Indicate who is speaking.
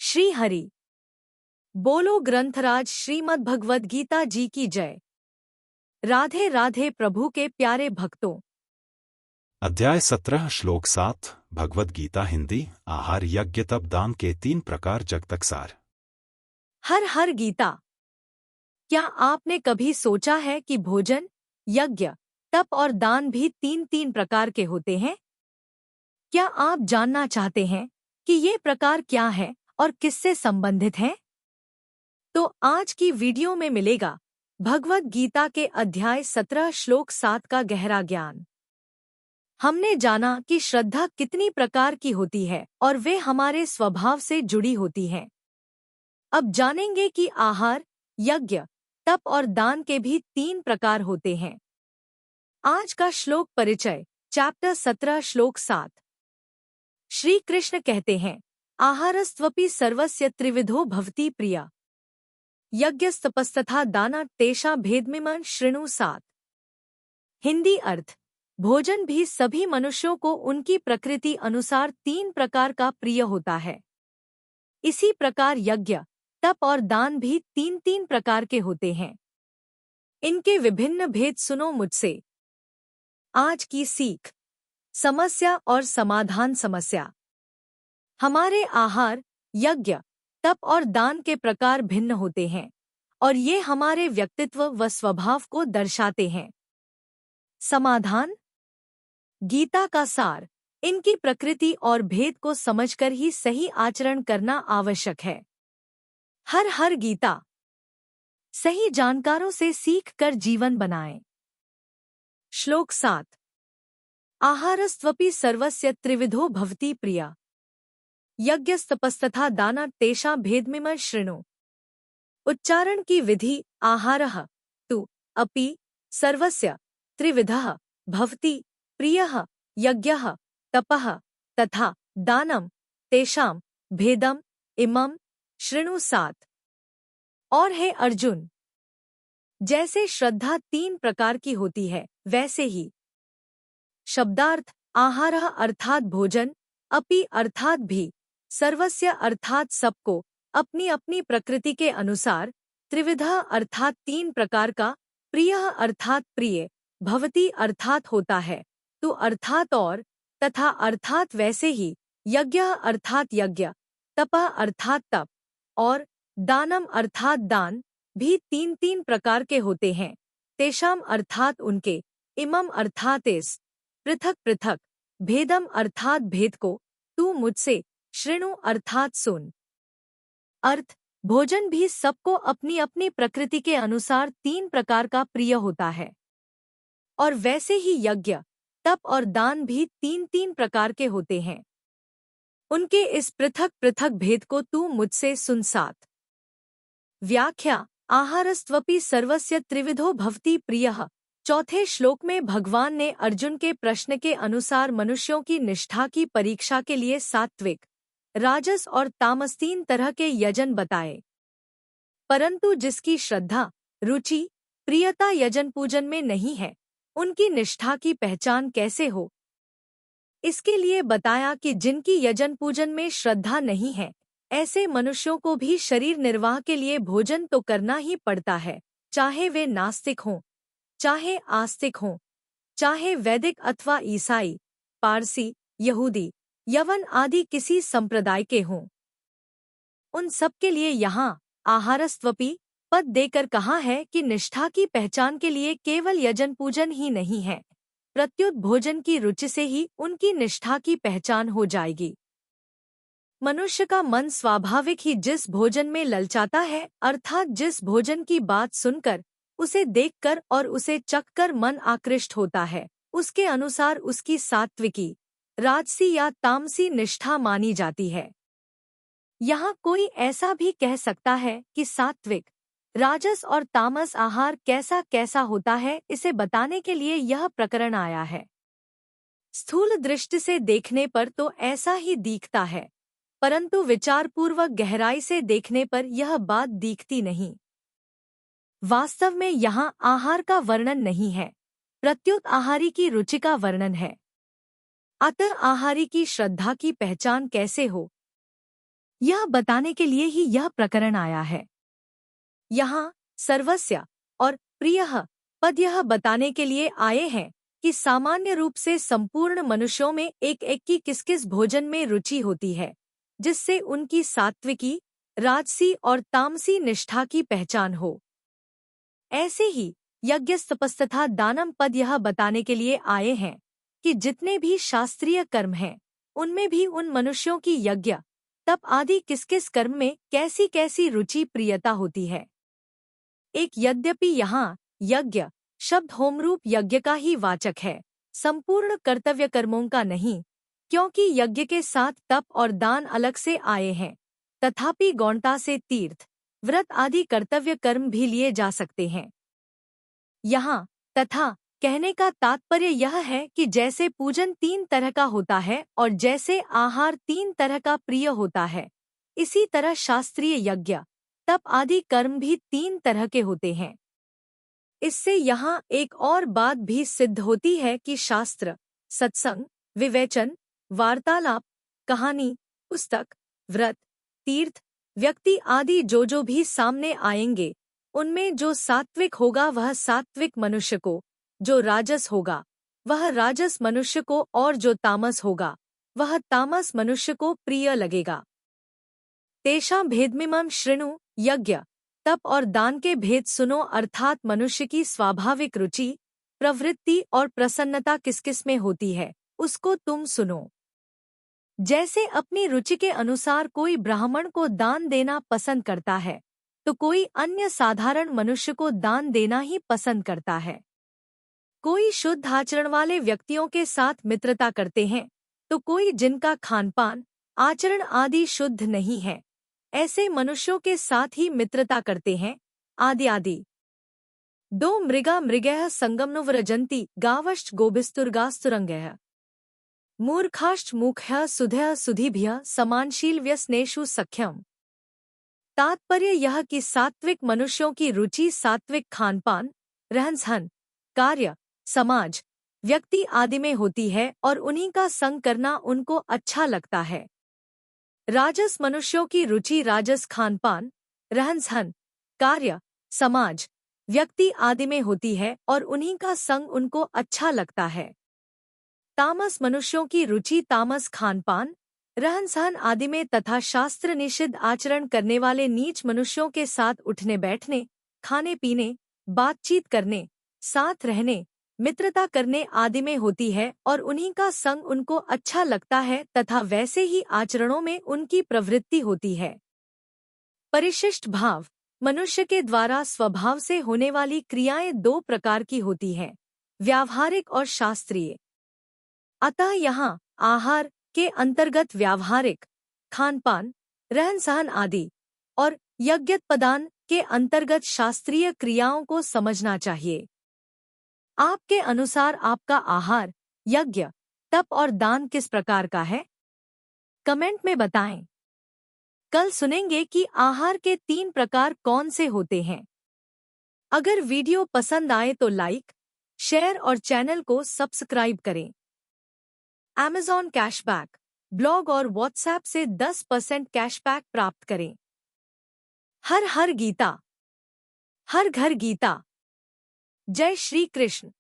Speaker 1: श्री हरि बोलो ग्रंथराज श्रीमद् भगवद गीता जी की जय। राधे राधे प्रभु के प्यारे भक्तों।
Speaker 2: अध्याय 17 श्लोक 7 भगवद गीता हिंदी। आहार यज्ञ तप दान के 3 प्रकार जग तक सार।
Speaker 1: हर हर गीता। क्या आपने कभी सोचा है कि भोजन, यज्ञ, तप और दान भी तीन प्रकार के होते हैं? क्या आप जानना चाहते हैं कि ये प्रकार क्या है और किससे संबंधित हैं? तो आज की वीडियो में मिलेगा भगवद गीता के अध्याय 17 श्लोक 7 का गहरा ज्ञान। हमने जाना कि श्रद्धा कितनी प्रकार की होती है और वे हमारे स्वभाव से जुड़ी होती हैं। अब जानेंगे कि आहार, यज्ञ, तप और दान के भी 3 प्रकार होते हैं। आज का श्लोक परिचय, चैप्टर 17 श्लोक 7। श्री कृष्ण कहते हैं, आहारस्त्वपि सर्वस्य त्रिविधो भवति प्रिया यज्ञस्तपस्तथा दाना तेषा भेदमिमं शृणु 7। हिंदी अर्थ, भोजन भी सभी मनुष्यों को उनकी प्रकृति अनुसार 3 प्रकार का प्रिय होता है। इसी प्रकार यज्ञ, तप और दान भी 3 प्रकार के होते हैं। इनके विभिन्न भेद सुनो मुझसे। आज की सीख, समस्या और समाधान। समस्या, हमारे आहार, यज्ञ, तप और दान के प्रकार भिन्न होते हैं और ये हमारे व्यक्तित्व व स्वभाव को दर्शाते हैं। समाधान, गीता का सार, इनकी प्रकृति और भेद को समझकर ही सही आचरण करना आवश्यक है। हर हर गीता। सही जानकारों से सीख कर जीवन बनाएं। श्लोक 7। आहारस्त्वपि सर्वस्य त्रिविधो भवति प्रिया यज्ञस्तपस्तथा दाना तेषा भेदमिमं शृणु। उच्चारण की विधि, आहारः तु अपि सर्वस्य त्रिविधः भवति प्रियः यज्ञः तपः तथा दानम तेषां भेदम इमं शृणु 7। और हे अर्जुन, जैसे श्रद्धा 3 प्रकार की होती है वैसे ही शब्दार्थ, आहारः अर्थात भोजन, अपि अर्थात भी, सर्वस्य अर्थात सबको, अपनी अपनी प्रकृति के अनुसार, त्रिविधा अर्थात 3 प्रकार का, प्रियः अर्थात प्रिय, भवति अर्थात होता है, तु अर्थात और, तथा अर्थात वैसे ही, यज्ञः अर्थात यज्ञ, तपः अर्थात तप और दानम अर्थात दान भी 3 प्रकार के होते हैं। तेषाम अर्थात उनके, इमम अर्थात इस, पृथक पृथक, भेदम अर्थात भेद को, तू मुझसे, शृणु अर्थात सुन। अर्थ, भोजन भी सबको अपनी अपनी प्रकृति के अनुसार 3 प्रकार का प्रिय होता है और वैसे ही यज्ञ, तप और दान भी 3 प्रकार के होते हैं। उनके इस पृथक पृथक भेद को तू मुझसे सुन। 7। व्याख्या, आहारस्त्वपि सर्वस्य त्रिविधो भवति प्रियः। चौथे श्लोक में भगवान ने अर्जुन के प्रश्न के अनुसार मनुष्यों की निष्ठा की परीक्षा के लिए सात्विक, राजस और तामस 3 तरह के यजन बताए। परंतु जिसकी श्रद्धा, रुचि, प्रियता यजन पूजन में नहीं है, उनकी निष्ठा की पहचान कैसे हो? इसके लिए बताया कि जिनकी यजन पूजन में श्रद्धा नहीं है, ऐसे मनुष्यों को भी शरीर निर्वाह के लिए भोजन तो करना ही पड़ता है, चाहे वे नास्तिक हों, चाहे आस्तिक हों, चाहे वैदिक अथवा ईसाई, पारसी, यहूदी, यवन आदि किसी संप्रदाय के हों। उन सब के लिए यहाँ आहारस्त्वपि पद देकर कहा है कि निष्ठा की पहचान के लिए केवल यजन पूजन ही नहीं है, प्रत्युत भोजन की रुचि से ही उनकी निष्ठा की पहचान हो जाएगी। मनुष्य का मन स्वाभाविक ही जिस भोजन में ललचाता है, अर्थात जिस भोजन की बात सुनकर, उसे देखकर और उसे चखकर मन आकृष्ट होता है, उसके अनुसार उसकी सात्विकी, राजसी या तामसी निष्ठा मानी जाती है। यहाँ कोई ऐसा भी कह सकता है कि सात्विक, राजस और तामस आहार कैसा कैसा होता है, इसे बताने के लिए यह प्रकरण आया है। स्थूल दृष्टि से देखने पर तो ऐसा ही दिखता है, परंतु विचारपूर्वक गहराई से देखने पर यह बात दिखती नहीं। वास्तव में यहाँ आहार का वर्णन नहीं है, प्रत्युत आहारी की रुचि का वर्णन है। अतः आहारी की श्रद्धा की पहचान कैसे हो? यह बताने के लिए ही यह प्रकरण आया है। यहाँ सर्वस्य और प्रियः पद यह बताने के लिए आए हैं कि सामान्य रूप से संपूर्ण मनुष्यों में एक एक की किस किस भोजन में रुचि होती है, जिससे उनकी सात्विकी, राजसी और तामसी निष्ठा की पहचान हो। ऐसे ही यज्ञ तपस्तथा दानम पद यह बताने के लिए आए हैं कि जितने भी शास्त्रीय कर्म हैं, उनमें भी उन मनुष्यों की यज्ञ तप आदि किस किस कर्म में कैसी कैसी रुचि प्रियता होती है। एक यद्यपि यहाँ यज्ञ शब्द होमरूप यज्ञ का ही वाचक है, संपूर्ण कर्तव्य कर्मों का नहीं, क्योंकि यज्ञ के साथ तप और दान अलग से आए हैं, तथापि गौणता से तीर्थ, व्रत आदि कर्तव्य कर्म भी लिए जा सकते हैं। यहाँ तथा कहने का तात्पर्य यह है कि जैसे पूजन 3 तरह का होता है और जैसे आहार 3 तरह का प्रिय होता है, इसी तरह शास्त्रीय यज्ञ तप आदि कर्म भी 3 तरह के होते हैं। इससे यहाँ एक और बात भी सिद्ध होती है कि शास्त्र, सत्संग, विवेचन, वार्तालाप, कहानी, पुस्तक, व्रत, तीर्थ, व्यक्ति आदि जो भी सामने आएंगे, उनमें जो सात्विक होगा वह सात्विक मनुष्य को, जो राजस होगा वह राजस मनुष्य को और जो तामस होगा वह तामस मनुष्य को प्रिय लगेगा। तेषां भेदमिमं शृणु, यज्ञ तप और दान के भेद सुनो, अर्थात मनुष्य की स्वाभाविक रुचि, प्रवृत्ति और प्रसन्नता किस किस में होती है उसको तुम सुनो। जैसे अपनी रुचि के अनुसार कोई ब्राह्मण को दान देना पसंद करता है, तो कोई अन्य साधारण मनुष्य को दान देना ही पसंद करता है। कोई शुद्ध आचरण वाले व्यक्तियों के साथ मित्रता करते हैं, तो कोई जिनका खानपान, आचरण आदि शुद्ध नहीं है, ऐसे मनुष्यों के साथ ही मित्रता करते हैं, आदि आदि। 2 मृगा मृगयः संगमनुव्रजन्ति, गावश्च गोभिस्तुर्गास्तुरंगयः। मूर्खाश्च मूर्खयः सुधयः सुधीभ्यः, समानशील व्यसनेषु सख्यम्। तात्पर्य यह कि सात्विक मनुष्यों की रुचि सात्विक खानपान, रहन-सहन, कार्य, समाज, व्यक्ति आदि में होती है और उन्हीं का संग करना उनको अच्छा लगता है। राजस मनुष्यों की रुचि राजस खानपान, रहन-सहन, कार्य, समाज, व्यक्ति आदि में होती है और उन्हीं का संग उनको अच्छा लगता है। तामस मनुष्यों की रुचि तामस खानपान, रहन-सहन आदि में तथा शास्त्र निषिद्ध आचरण करने वाले नीच मनुष्यों के साथ उठने बैठने, खाने पीने, बातचीत करने, साथ रहने, मित्रता करने आदि में होती है और उन्हीं का संग उनको अच्छा लगता है तथा वैसे ही आचरणों में उनकी प्रवृत्ति होती है। परिशिष्ट भाव, मनुष्य के द्वारा स्वभाव से होने वाली क्रियाएं 2 प्रकार की होती हैं, व्यावहारिक और शास्त्रीय। अतः यहाँ आहार के अंतर्गत व्यावहारिक, खानपान, रहन-सहन आदि और यज्ञोपदान के अंतर्गत शास्त्रीय क्रियाओं को समझना चाहिए। आपके अनुसार आपका आहार, यज्ञ, तप और दान किस प्रकार का है? कमेंट में बताएं। कल सुनेंगे कि आहार के 3 प्रकार कौन से होते हैं। अगर वीडियो पसंद आए तो लाइक, शेयर और चैनल को सब्सक्राइब करें। Amazon कैशबैक, ब्लॉग और व्हाट्सएप से 10% कैशबैक प्राप्त करें। हर हर गीता, हर घर गीता। जय श्री कृष्ण।